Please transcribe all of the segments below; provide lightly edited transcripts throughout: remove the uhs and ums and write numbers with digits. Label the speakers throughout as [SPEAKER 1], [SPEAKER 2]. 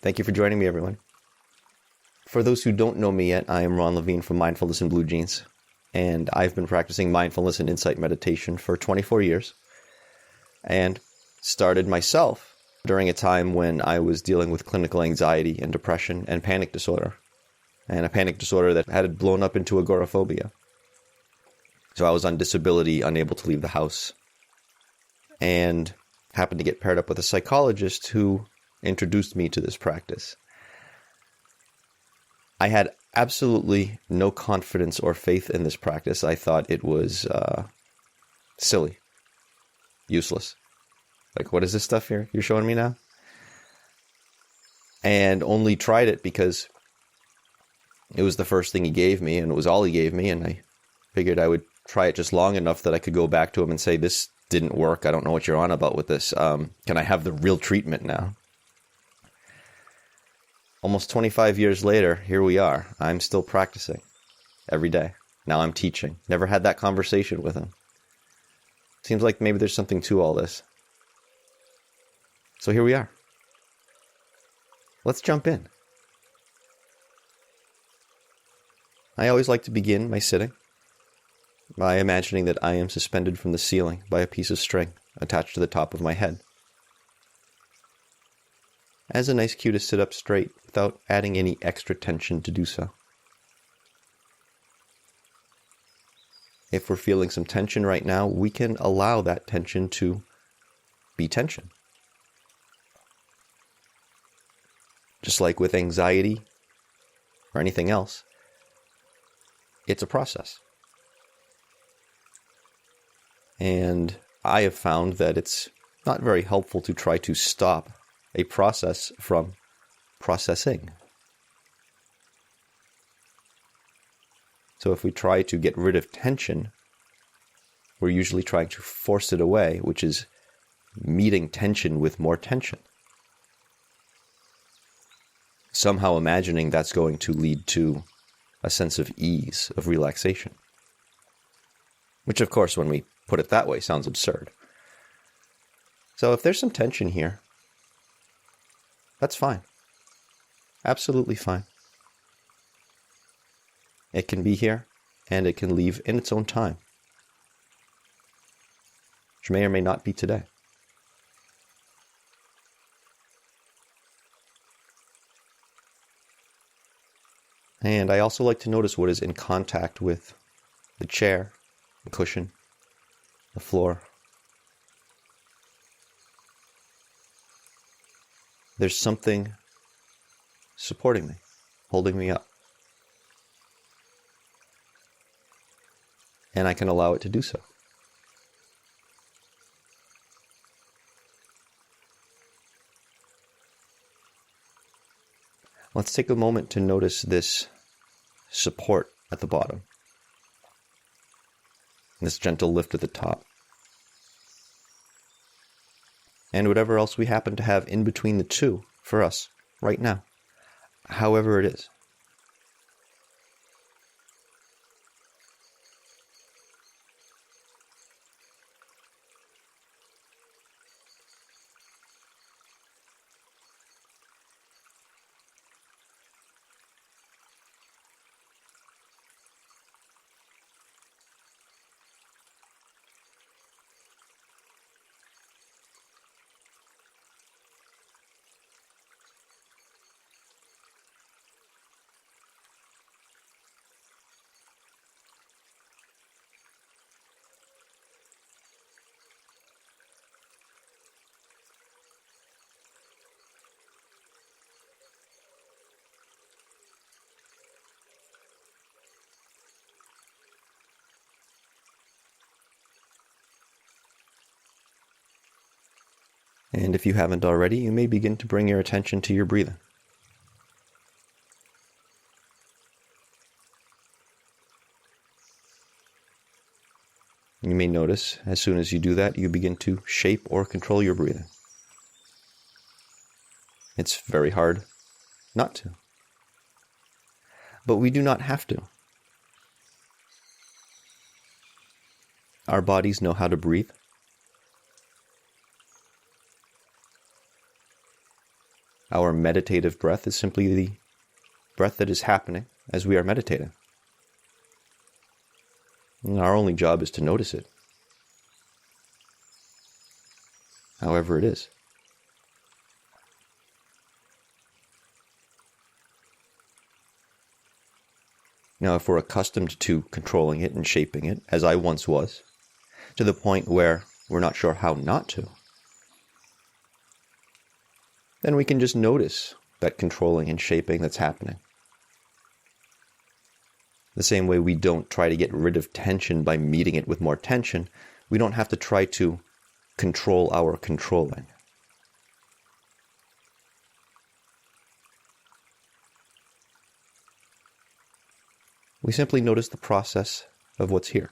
[SPEAKER 1] Thank you for joining me, everyone. For those who don't know me yet, I am Ron Levine from Mindfulness in Blue Jeans, and I've been practicing mindfulness and insight meditation for 24 years, and started myself during a time when I was dealing with clinical anxiety and depression and panic disorder, and a panic disorder that had blown up into agoraphobia. So I was on disability, unable to leave the house, and happened to get paired up with a psychologist who introduced me to this practice. I had absolutely no confidence or faith in this practice. I thought it was silly, useless. Like, what is this stuff here you're showing me now? And only tried it because it was the first thing he gave me, and it was all he gave me, and I figured I would try it just long enough that I could go back to him and say, this didn't work. I don't know what you're on about with this. Can I have the real treatment now? Almost 25 years later, here we are. I'm still practicing every day. Now I'm teaching. Never had that conversation with him. Seems like maybe there's something to all this. So here we are. Let's jump in. I always like to begin my sitting by imagining that I am suspended from the ceiling by a piece of string attached to the top of my head. As a nice cue to sit up straight without adding any extra tension to do so. If we're feeling some tension right now, we can allow that tension to be tension. Just like with anxiety or anything else, it's a process. And I have found that it's not very helpful to try to stop a process from processing. So if we try to get rid of tension, we're usually trying to force it away, which is meeting tension with more tension. Somehow imagining that's going to lead to a sense of ease, of relaxation. Which, of course, when we put it that way, sounds absurd. So if there's some tension here, that's fine. Absolutely fine. It can be here, and it can leave in its own time, which may or may not be today. And I also like to notice what is in contact with the chair, the cushion, the floor. There's something supporting me, holding me up. And I can allow it to do so. Let's take a moment to notice this support at the bottom. This gentle lift at the top. And whatever else we happen to have in between the two for us right now, however it is. And if you haven't already, you may begin to bring your attention to your breathing. You may notice, as soon as you do that, you begin to shape or control your breathing. It's very hard not to. But we do not have to. Our bodies know how to breathe. Our meditative breath is simply the breath that is happening as we are meditating. And our only job is to notice it, however it is. Now, if we're accustomed to controlling it and shaping it, as I once was, to the point where we're not sure how not to, then we can just notice that controlling and shaping that's happening. The same way we don't try to get rid of tension by meeting it with more tension, we don't have to try to control our controlling. We simply notice the process of what's here.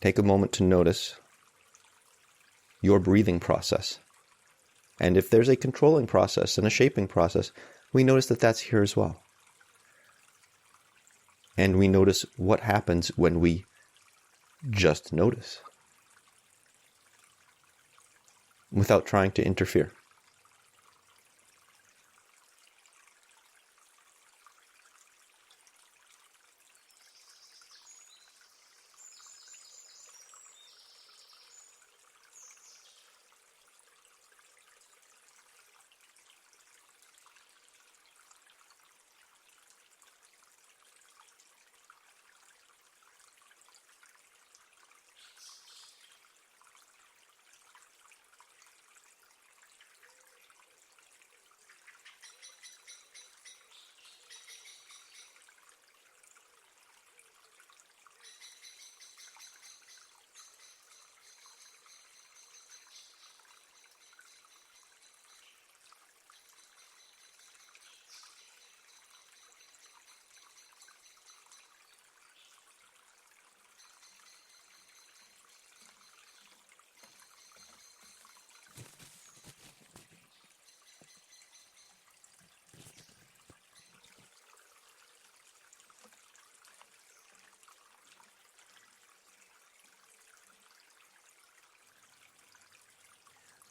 [SPEAKER 1] Take a moment to notice your breathing process. And if there's a controlling process and a shaping process, we notice that that's here as well. And we notice what happens when we just notice, without trying to interfere.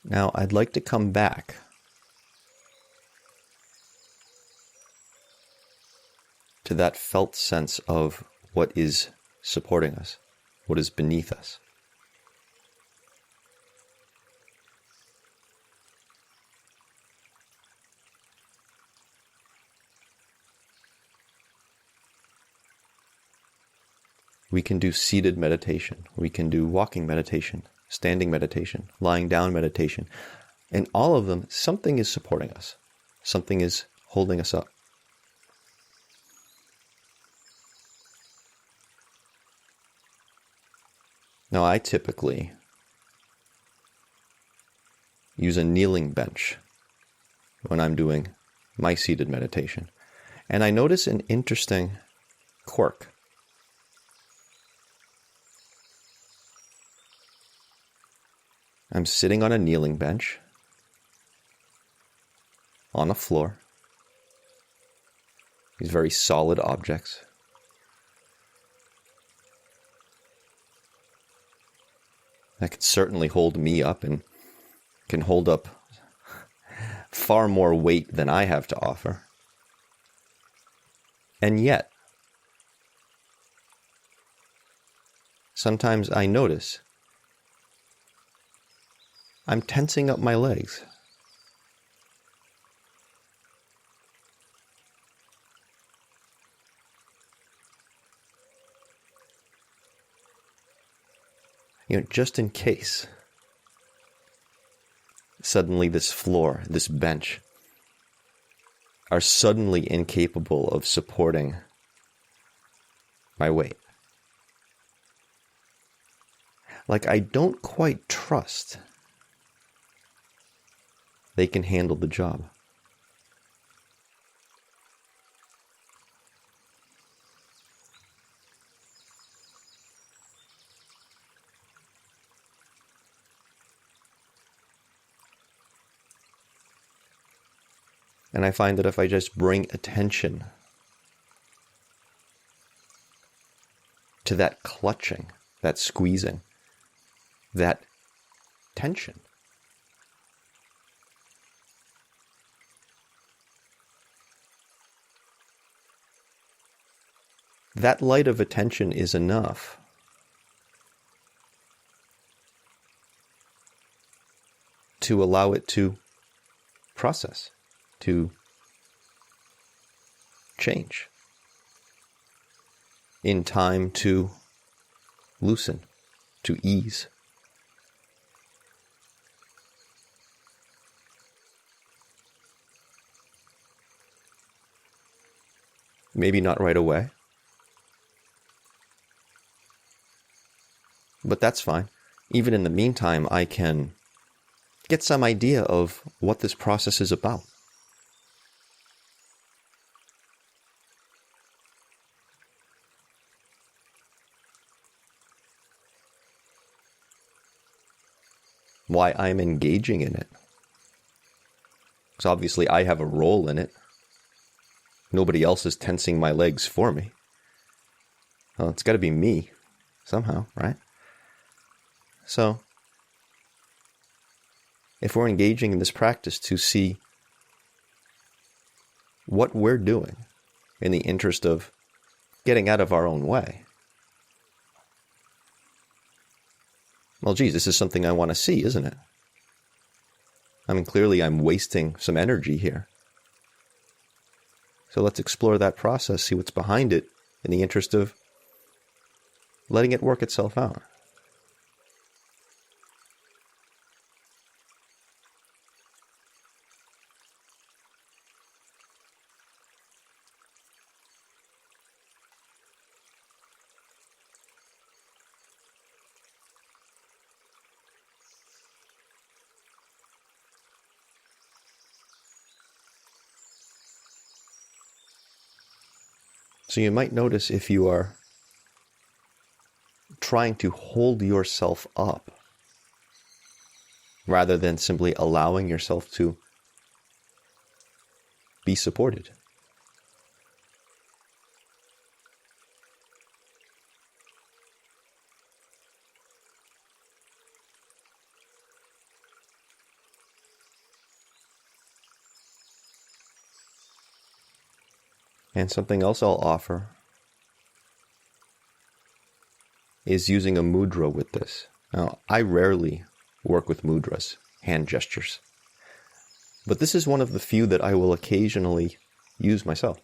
[SPEAKER 1] Now, I'd like to come back to that felt sense of what is supporting us, what is beneath us. We can do seated meditation. We can do walking meditation, standing meditation, lying down meditation. And all of them, something is supporting us. Something is holding us up. Now, I typically use a kneeling bench when I'm doing my seated meditation. And I notice an interesting quirk. I'm sitting on a kneeling bench on a floor. These very solid objects. That can certainly hold me up and can hold up far more weight than I have to offer. And yet, sometimes I notice I'm tensing up my legs. Just in case suddenly this floor, this bench, are suddenly incapable of supporting my weight. Like I don't quite trust they can handle the job. And I find that if I just bring attention to that clutching, that squeezing, that tension. That light of attention is enough to allow it to process, to change, in time to loosen, to ease. Maybe not right away, but that's fine. Even in the meantime, I can get some idea of what this process is about. Why I'm engaging in it. Because obviously I have a role in it. Nobody else is tensing my legs for me. Well, it's got to be me somehow, right? So, if we're engaging in this practice to see what we're doing in the interest of getting out of our own way, well, geez, this is something I want to see, isn't it? I mean, clearly I'm wasting some energy here. So let's explore that process, see what's behind it, in the interest of letting it work itself out. So you might notice if you are trying to hold yourself up rather than simply allowing yourself to be supported. And something else I'll offer is using a mudra with this. Now, I rarely work with mudras, hand gestures, but this is one of the few that I will occasionally use myself.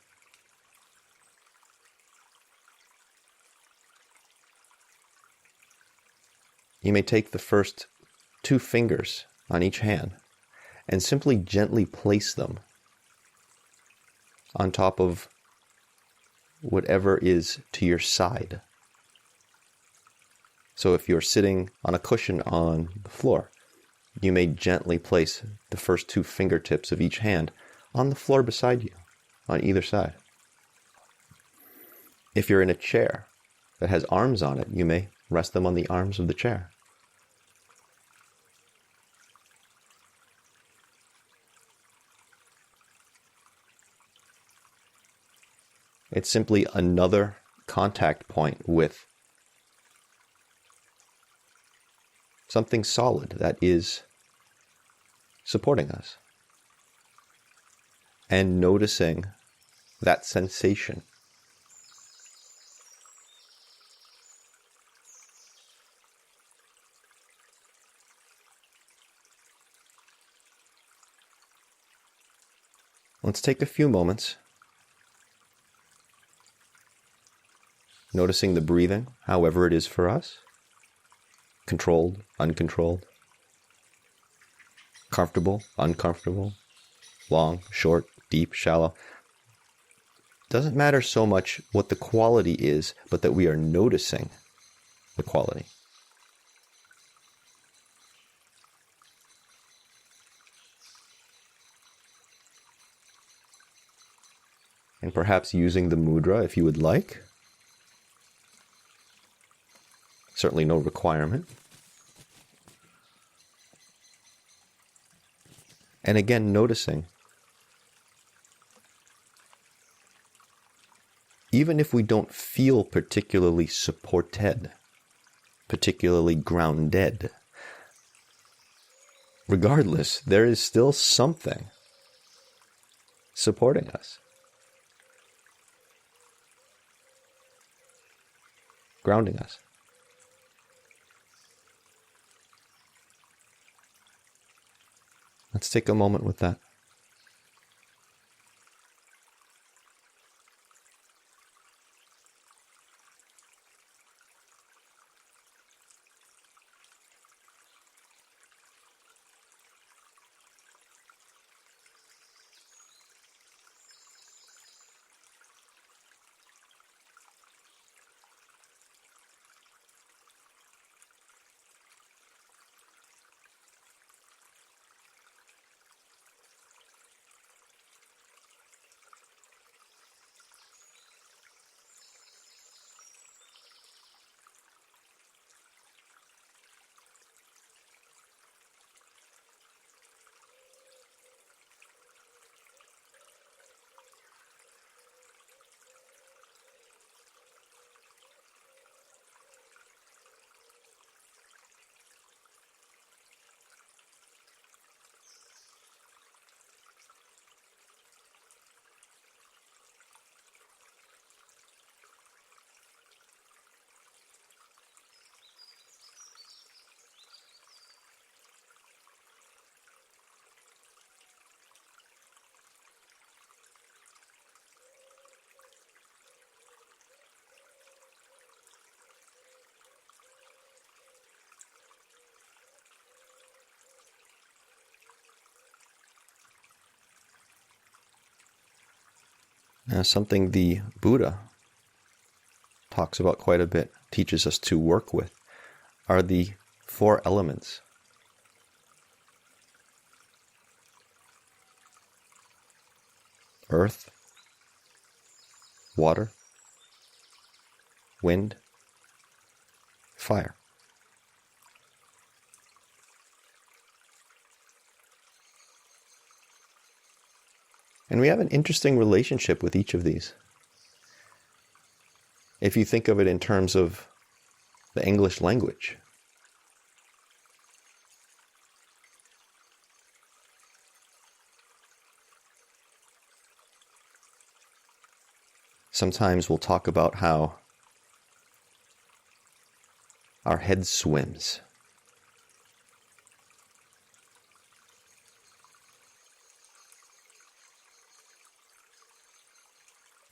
[SPEAKER 1] You may take the first 2 fingers on each hand and simply gently place them on top of whatever is to your side. So if you're sitting on a cushion on the floor, you may gently place the first 2 fingertips of each hand on the floor beside you, on either side. If you're in a chair that has arms on it, you may rest them on the arms of the chair. It's simply another contact point with something solid that is supporting us. And noticing that sensation. Let's take a few moments noticing the breathing, however it is for us. Controlled, uncontrolled. Comfortable, uncomfortable. Long, short, deep, shallow. Doesn't matter so much what the quality is, but that we are noticing the quality. And perhaps using the mudra if you would like. Certainly no requirement. And again, noticing even if we don't feel particularly supported, particularly grounded, regardless, there is still something supporting us, grounding us. Let's take a moment with that. Now, something the Buddha talks about quite a bit, teaches us to work with, are the 4 elements. Earth, water, wind, fire. And we have an interesting relationship with each of these. If you think of it in terms of the English language, sometimes we'll talk about how our head swims.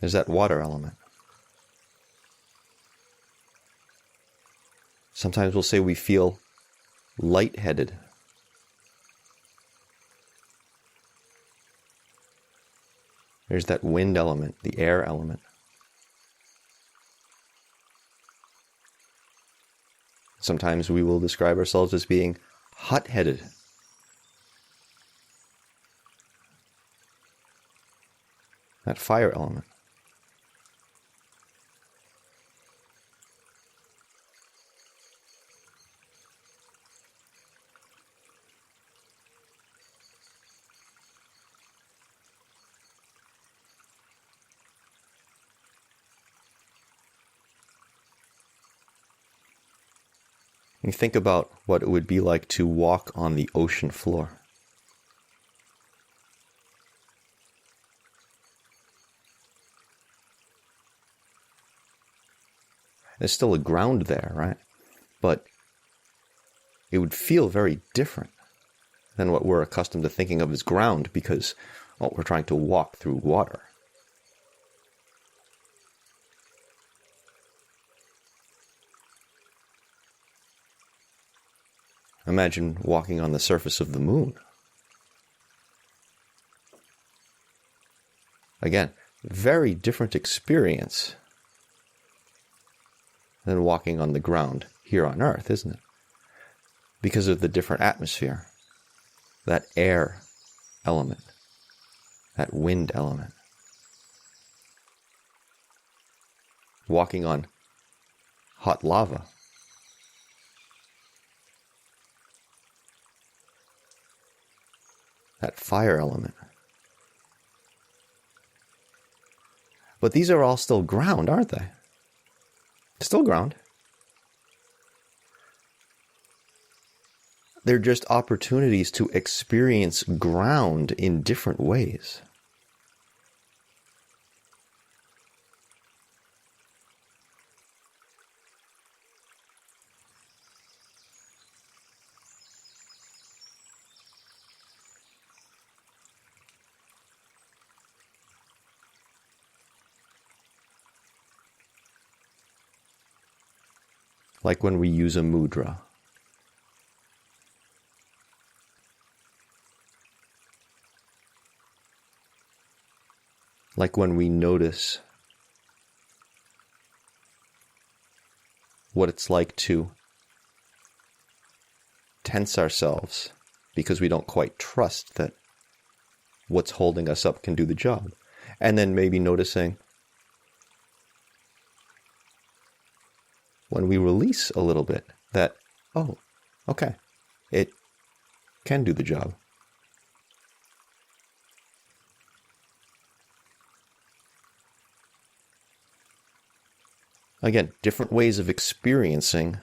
[SPEAKER 1] There's that water element. Sometimes we'll say we feel lightheaded. There's that wind element, the air element. Sometimes we will describe ourselves as being hot-headed. That fire element. You think about what it would be like to walk on the ocean floor. There's still a ground there, right? But it would feel very different than what we're accustomed to thinking of as ground because, well, we're trying to walk through water. Imagine walking on the surface of the moon. Again, very different experience than walking on the ground here on Earth, isn't it? Because of the different atmosphere, that air element, that wind element. Walking on hot lava. That fire element. But these are all still ground, aren't they? Still ground. They're just opportunities to experience ground in different ways. Like when we use a mudra. Like when we notice what it's like to tense ourselves because we don't quite trust that what's holding us up can do the job. And then maybe noticing when we release a little bit that, oh, okay, it can do the job. Again, different ways of experiencing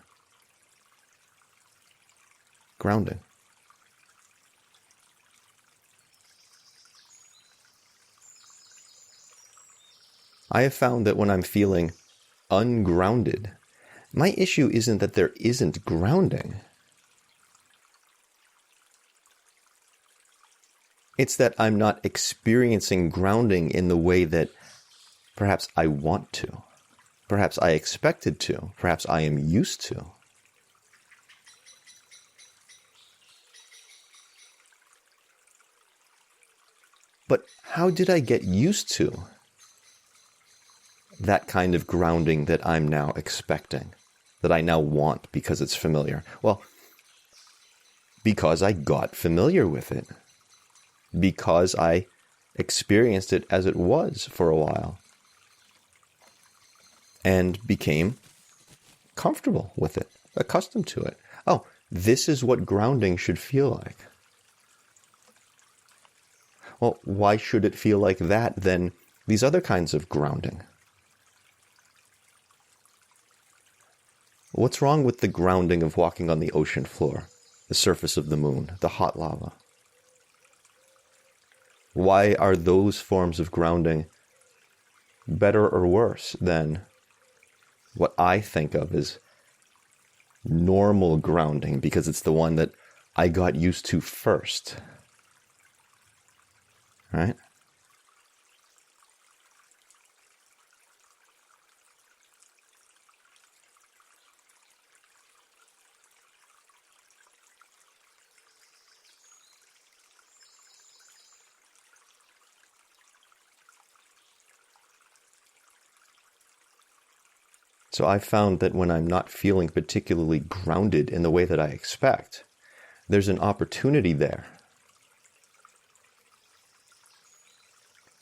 [SPEAKER 1] grounding. I have found that when I'm feeling ungrounded, my issue isn't that there isn't grounding. It's that I'm not experiencing grounding in the way that perhaps I want to. Perhaps I expected to. Perhaps I am used to. But how did I get used to that kind of grounding that I'm now expecting, that I now want because it's familiar? Well, because I got familiar with it. Because I experienced it as it was for a while. And became comfortable with it, accustomed to it. Oh, this is what grounding should feel like. Well, why should it feel like that than these other kinds of grounding? What's wrong with the grounding of walking on the ocean floor, the surface of the moon, the hot lava? Why are those forms of grounding better or worse than what I think of as normal grounding, because it's the one that I got used to first? Right? So I've found that when I'm not feeling particularly grounded in the way that I expect, there's an opportunity there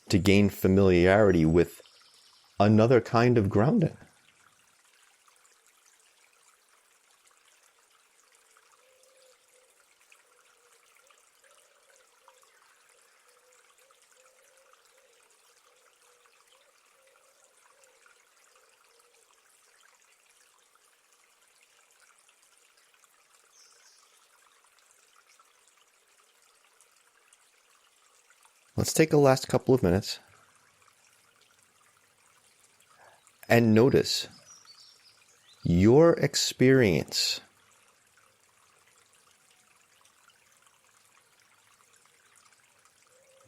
[SPEAKER 1] to gain familiarity with another kind of grounding. Let's take the last couple of minutes and notice your experience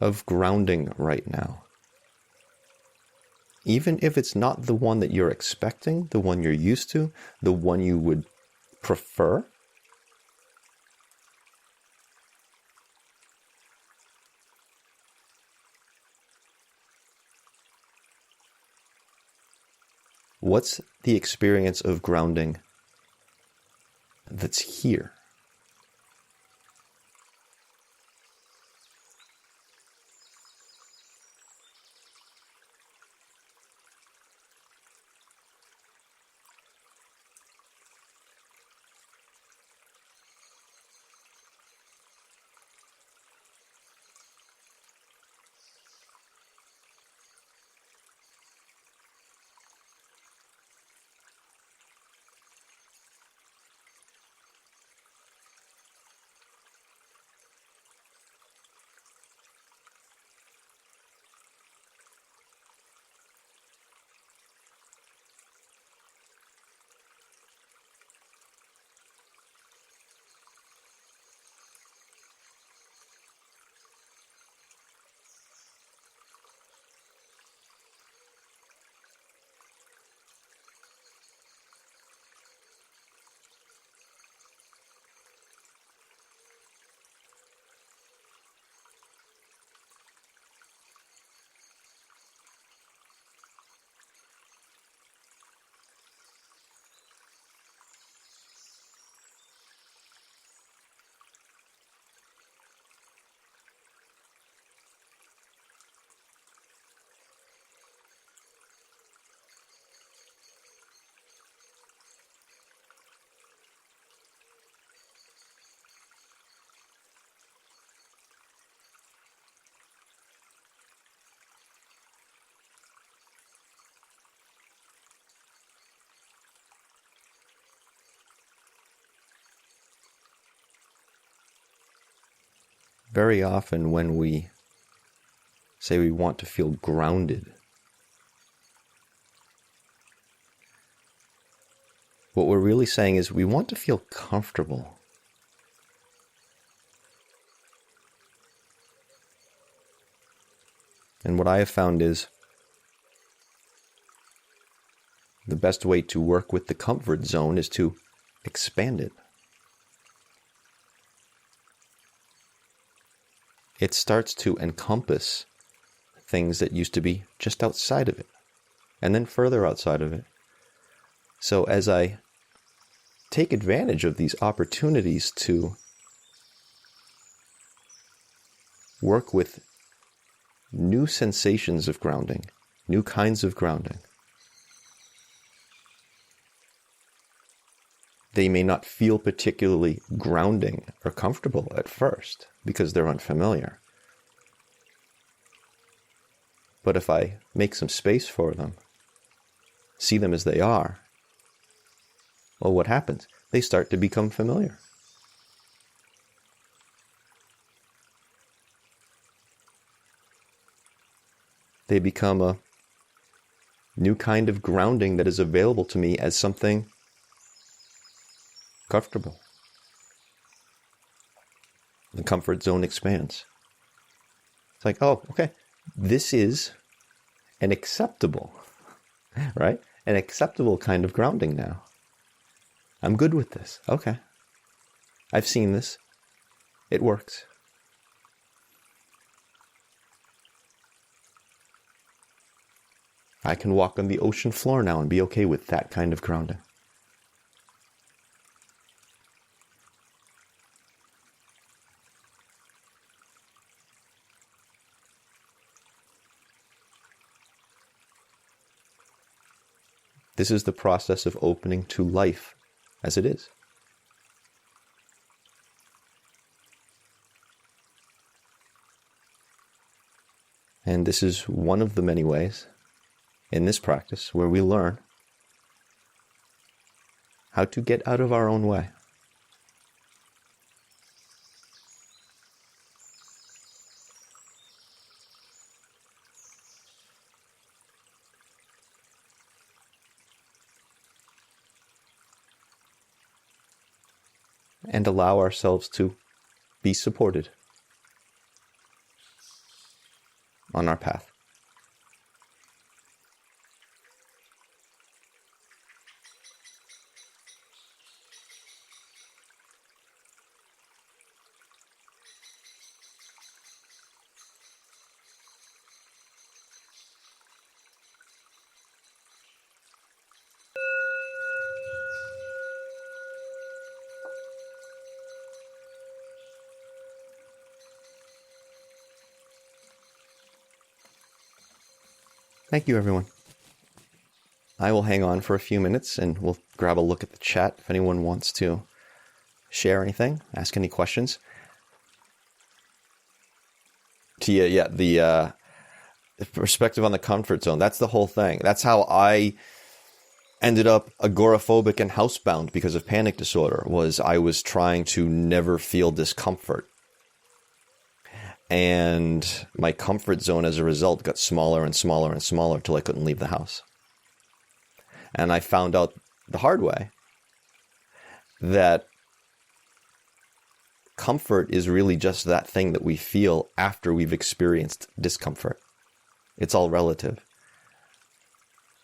[SPEAKER 1] of grounding right now. Even if it's not the one that you're expecting, the one you're used to, the one you would prefer. What's the experience of grounding that's here? very often when we say we want to feel grounded, what we're really saying is we want to feel comfortable. And what I have found is the best way to work with the comfort zone is to expand it. It starts to encompass things that used to be just outside of it, and then further outside of it. So as I take advantage of these opportunities to work with new sensations of grounding, new kinds of grounding, they may not feel particularly grounding or comfortable at first because they're unfamiliar. But if I make some space for them, see them as they are, well, what happens? They start to become familiar. They become a new kind of grounding that is available to me as something comfortable. The comfort zone expands. It's like, oh, okay, this is an acceptable, right? An acceptable kind of grounding now. I'm good with this. Okay. I've seen this. It works. I can walk on the ocean floor now and be okay with that kind of grounding. This is the process of opening to life as it is. And this is one of the many ways in this practice where we learn how to get out of our own way. And allow ourselves to be supported on our path. Thank you, everyone. I will hang on for a few minutes and we'll grab a look at the chat if anyone wants to share anything, ask any questions. The perspective on the comfort zone, that's the whole thing. That's how I ended up agoraphobic and housebound because of panic disorder, was I was trying to never feel discomfort. And my comfort zone as a result got smaller and smaller and smaller till I couldn't leave the house. And I found out the hard way that comfort is really just that thing that we feel after we've experienced discomfort. It's all relative.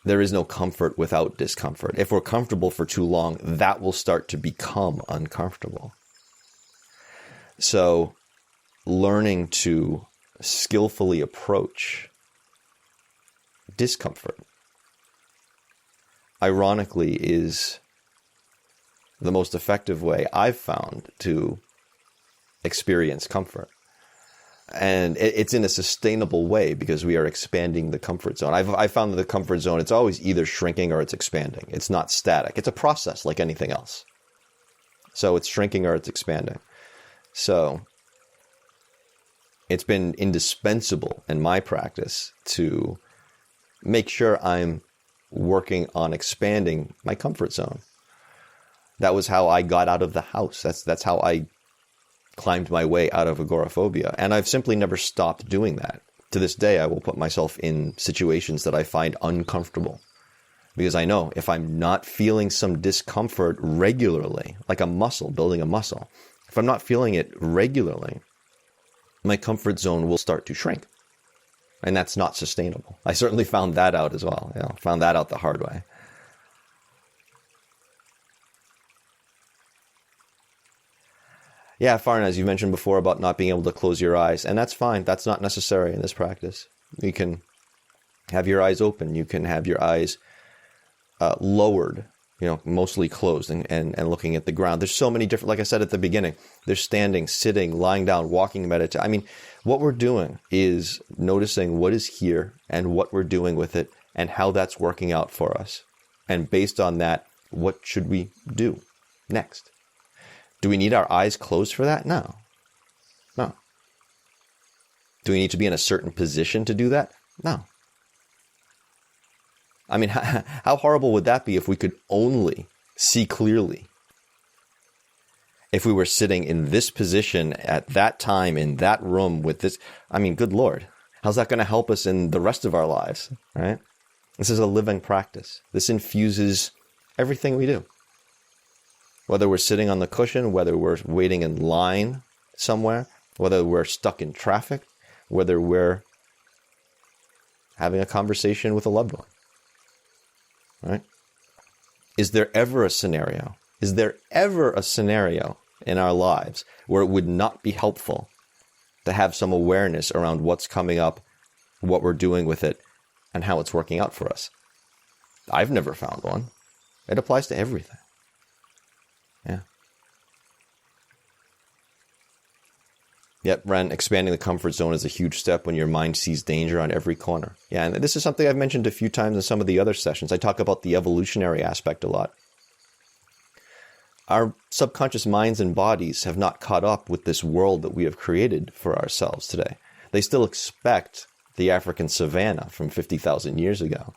[SPEAKER 1] There is no comfort without discomfort. If we're comfortable for too long, that will start to become uncomfortable. So learning to skillfully approach discomfort, ironically, is the most effective way I've found to experience comfort. And it's in a sustainable way because we are expanding the comfort zone. I found that the comfort zone, it's always either shrinking or it's expanding. It's not static. It's a process like anything else. So it's shrinking or it's expanding. So it's been indispensable in my practice to make sure I'm working on expanding my comfort zone. That was how I got out of the house. That's how I climbed my way out of agoraphobia. And I've simply never stopped doing that. To this day, I will put myself in situations that I find uncomfortable. Because I know if I'm not feeling some discomfort regularly, like a muscle, building a muscle, if I'm not feeling it regularly, my comfort zone will start to shrink. And that's not sustainable. I certainly found that out as well. Found that out the hard way. Yeah, Farn, as you mentioned before about not being able to close your eyes, and that's fine. That's not necessary in this practice. You can have your eyes open. You can have your eyes lowered, mostly closed and looking at the ground. There's so many different, like I said at the beginning, there's standing, sitting, lying down, walking, meditating. I mean, what we're doing is noticing what is here and what we're doing with it and how that's working out for us. And based on that, what should we do next? Do we need our eyes closed for that? No. Do we need to be in a certain position to do that? No. I mean, how horrible would that be if we could only see clearly? If we were sitting in this position at that time, in that room with this, I mean, good Lord, how's that going to help us in the rest of our lives, right? This is a living practice. This infuses everything we do. Whether we're sitting on the cushion, whether we're waiting in line somewhere, whether we're stuck in traffic, whether we're having a conversation with a loved one, right? Is there ever a scenario in our lives where it would not be helpful to have some awareness around what's coming up, what we're doing with it, and how it's working out for us? I've never found one. It applies to everything. Yeah. Yep, Ren, expanding the comfort zone is a huge step when your mind sees danger on every corner. Yeah, and this is something I've mentioned a few times in some of the other sessions. I talk about the evolutionary aspect a lot. Our subconscious minds and bodies have not caught up with this world that we have created for ourselves today. They still expect the African savanna from 50,000 years ago.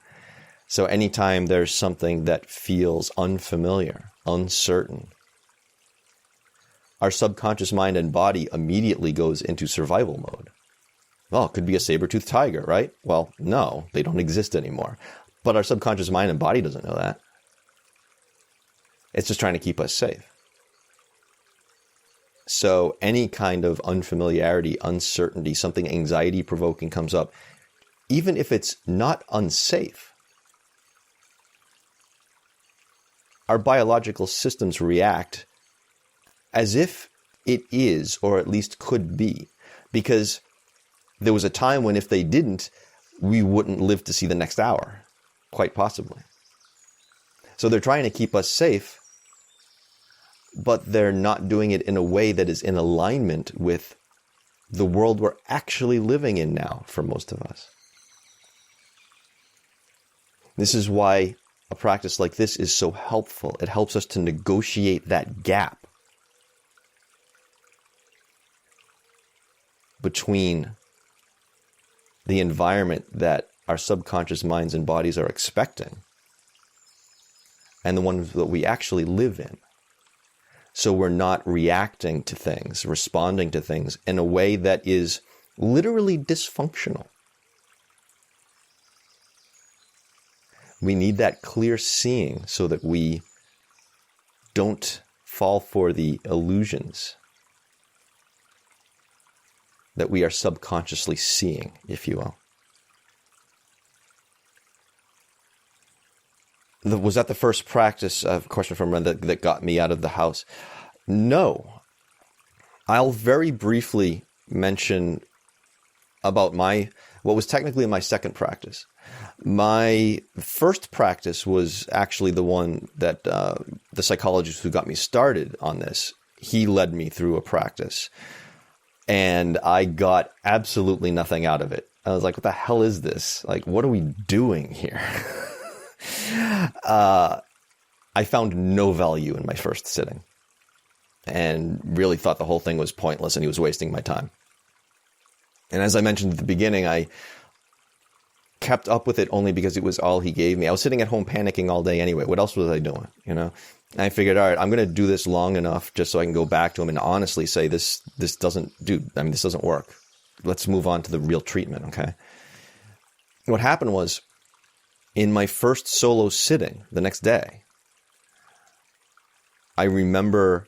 [SPEAKER 1] So anytime there's something that feels unfamiliar, uncertain, our subconscious mind and body immediately goes into survival mode. Well, it could be a saber-toothed tiger, right? Well, no, they don't exist anymore. But our subconscious mind and body doesn't know that. It's just trying to keep us safe. So any kind of unfamiliarity, uncertainty, something anxiety-provoking comes up, even if it's not unsafe, our biological systems react as if it is, or at least could be, because there was a time when if they didn't, we wouldn't live to see the next hour, quite possibly. So they're trying to keep us safe, but they're not doing it in a way that is in alignment with the world we're actually living in now for most of us. This is why a practice like this is so helpful. It helps us to negotiate that gap between the environment that our subconscious minds and bodies are expecting and the ones that we actually live in. So we're not reacting to things, responding to things in a way that is literally dysfunctional. We need that clear seeing so that we don't fall for the illusions that we are subconsciously seeing, if you will. Was that the first practice, question from Ren, that got me out of the house? No. I'll very briefly mention about what was technically my second practice. My first practice was actually the one that the psychologist who got me started on this, he led me through a practice. And I got absolutely nothing out of it. I was like, what the hell is this? Like, what are we doing here? I found no value in my first sitting and really thought the whole thing was pointless and he was wasting my time. And as I mentioned at the beginning, I kept up with it only because it was all he gave me. I was sitting at home panicking all day anyway. What else was I doing? And I figured, all right, I'm going to do this long enough just so I can go back to him and honestly say, this doesn't work. Let's move on to the real treatment, okay? What happened was, in my first solo sitting the next day, I remember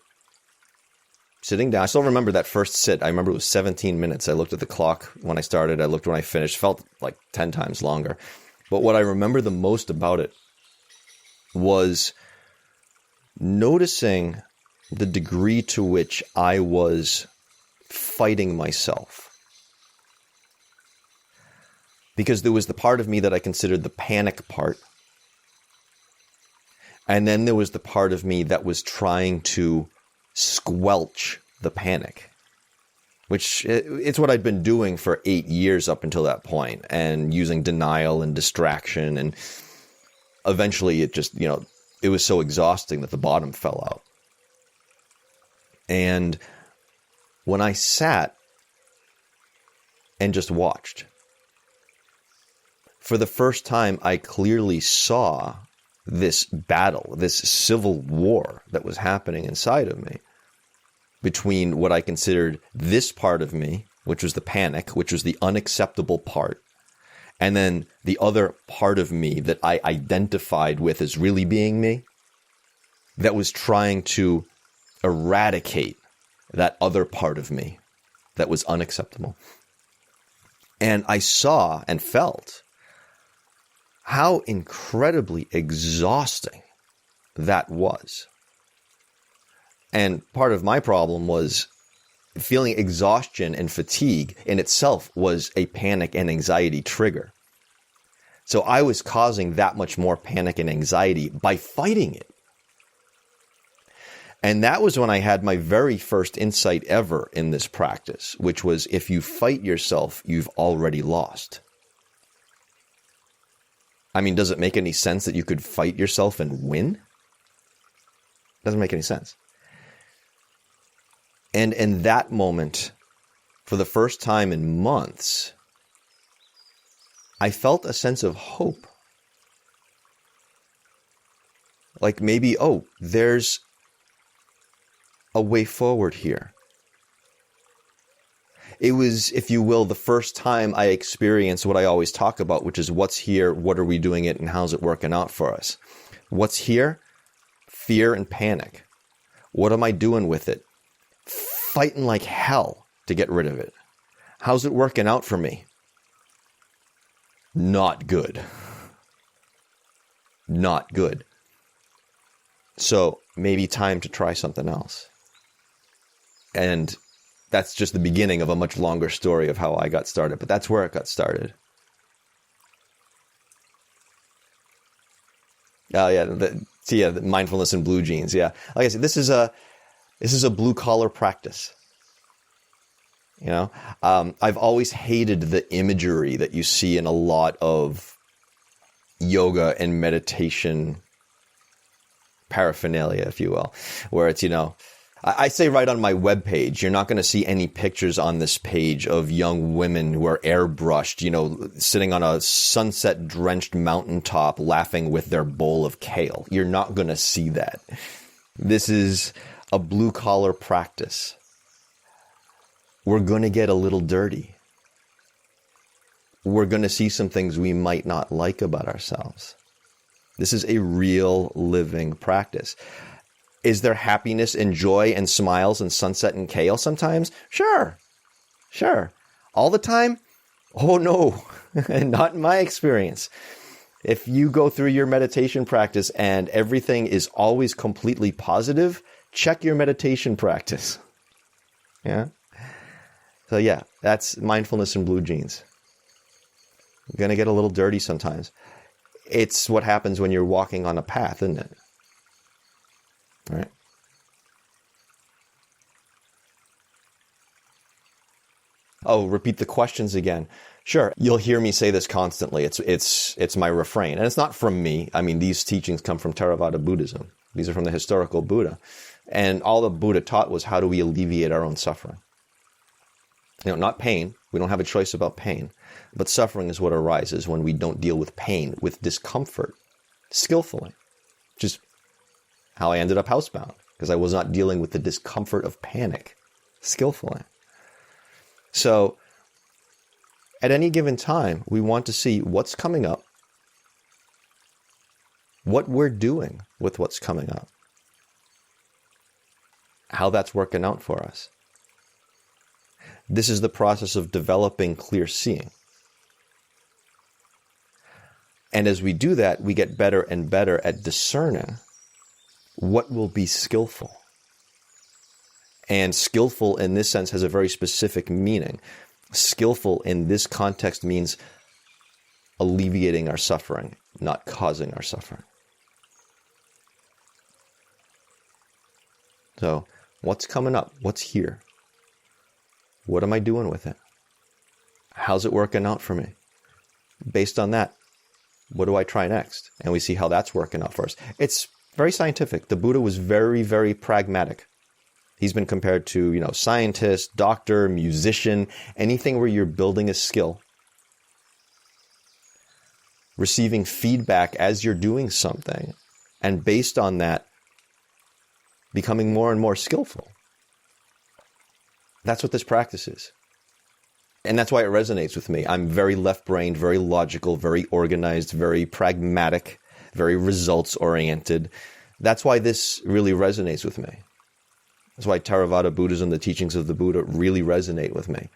[SPEAKER 1] sitting down. I still remember that first sit. I remember it was 17 minutes. I looked at the clock when I started. I looked when I finished. Felt like 10 times longer. But what I remember the most about it was noticing the degree to which I was fighting myself. Because there was the part of me that I considered the panic part. And then there was the part of me that was trying to squelch the panic. Which, it's what I'd been doing for 8 years up until that point. And using denial and distraction. And eventually it just, it was so exhausting that the bottom fell out. And when I sat and just watched, for the first time, I clearly saw this battle, this civil war that was happening inside of me between what I considered this part of me, which was the panic, which was the unacceptable part, and then the other part of me that I identified with as really being me, that was trying to eradicate that other part of me that was unacceptable. And I saw and felt how incredibly exhausting that was. And part of my problem was feeling exhaustion and fatigue in itself was a panic and anxiety trigger. So I was causing that much more panic and anxiety by fighting it. And that was when I had my very first insight ever in this practice, which was, if you fight yourself, you've already lost. I mean, does it make any sense that you could fight yourself and win? Doesn't make any sense. And in that moment, for the first time in months, I felt a sense of hope. Like maybe, there's a way forward here. It was, if you will, the first time I experienced what I always talk about, which is what's here, what are we doing it, and how's it working out for us? What's here? Fear and panic. What am I doing with it? Fighting like hell to get rid of it. How's it working out for me? Not good. Not good. So maybe time to try something else. And that's just the beginning of a much longer story of how I got started. But that's where it got started. Oh, yeah. The mindfulness and blue jeans. Yeah. Like I said, this is a blue collar practice. I've always hated the imagery that you see in a lot of yoga and meditation paraphernalia, if you will, where it's, I say right on my webpage, you're not going to see any pictures on this page of young women who are airbrushed, sitting on a sunset-drenched mountaintop laughing with their bowl of kale. You're not going to see that. This is a blue-collar practice. We're going to get a little dirty. We're going to see some things we might not like about ourselves. This is a real living practice. Is there happiness and joy and smiles and sunset and kale sometimes? Sure. All the time? Oh no, not in my experience. If you go through your meditation practice and everything is always completely positive, check your meditation practice. Yeah? So yeah, that's mindfulness in blue jeans. You're going to get a little dirty sometimes. It's what happens when you're walking on a path, isn't it? All right. Oh, repeat the questions again. Sure. You'll hear me say this constantly. It's my refrain. And it's not from me. I mean, these teachings come from Theravada Buddhism. These are from the historical Buddha. And all the Buddha taught was, how do we alleviate our own suffering? Not pain. We don't have a choice about pain. But suffering is what arises when we don't deal with pain, with discomfort, skillfully. Just how I ended up housebound, because I was not dealing with the discomfort of panic skillfully. So at any given time, we want to see what's coming up, what we're doing with what's coming up, how that's working out for us. This is the process of developing clear seeing. And as we do that, we get better and better at discerning what will be skillful. And skillful in this sense has a very specific meaning. Skillful in this context means alleviating our suffering, not causing our suffering. So, what's coming up? What's here? What am I doing with it? How's it working out for me? Based on that, what do I try next? And we see how that's working out for us. It's very scientific. The Buddha was very, very pragmatic. He's been compared to, scientist, doctor, musician, anything where you're building a skill. Receiving feedback as you're doing something, and based on that, becoming more and more skillful. That's what this practice is. And that's why it resonates with me. I'm very left-brained, very logical, very organized, very pragmatic, very results-oriented. That's why this really resonates with me. That's why Theravada Buddhism, the teachings of the Buddha, really resonate with me.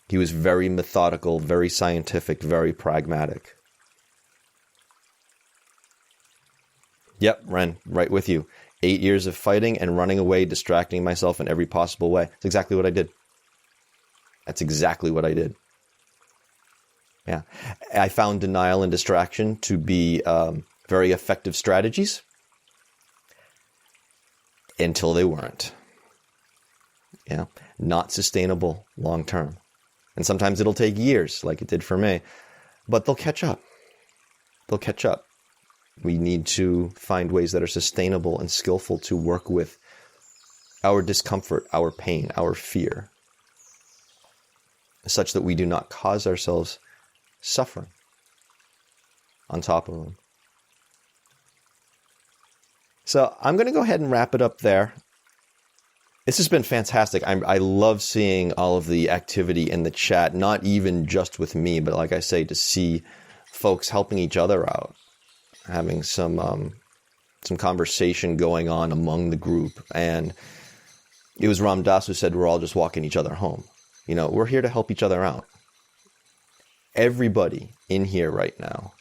[SPEAKER 1] He was very methodical, very scientific, very pragmatic. Yep, Ren, right with you. 8 years of fighting and running away, distracting myself in every possible way. That's exactly what I did. That's exactly what I did. Yeah. I found denial and distraction to be very effective strategies until they weren't. Yeah. Not sustainable long term. And sometimes it'll take years, like it did for me, but they'll catch up. They'll catch up. We need to find ways that are sustainable and skillful to work with our discomfort, our pain, our fear, such that we do not cause ourselves suffering on top of them. So I'm going to go ahead and wrap it up there. This has been fantastic. I love seeing all of the activity in the chat, not even just with me, but like I say, to see folks helping each other out, having some conversation going on among the group. And it was Ram Dass who said we're all just walking each other home. We're here to help each other out. Everybody in here right now,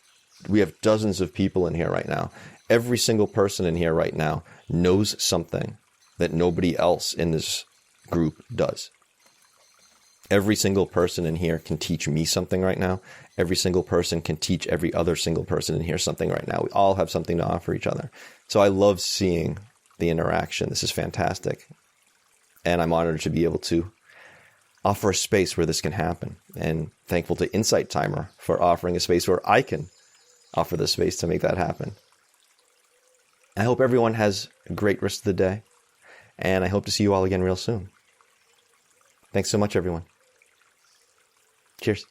[SPEAKER 1] we have dozens of people in here right now. Every single person in here right now knows something that nobody else in this group does. Every single person in here can teach me something right now. Every single person can teach every other single person in here something right now. We all have something to offer each other. So I love seeing the interaction. This is fantastic. And I'm honored to be able to offer a space where this can happen. And thankful to Insight Timer for offering a space where I can offer the space to make that happen. I hope everyone has a great rest of the day. And I hope to see you all again real soon. Thanks so much, everyone. Cheers.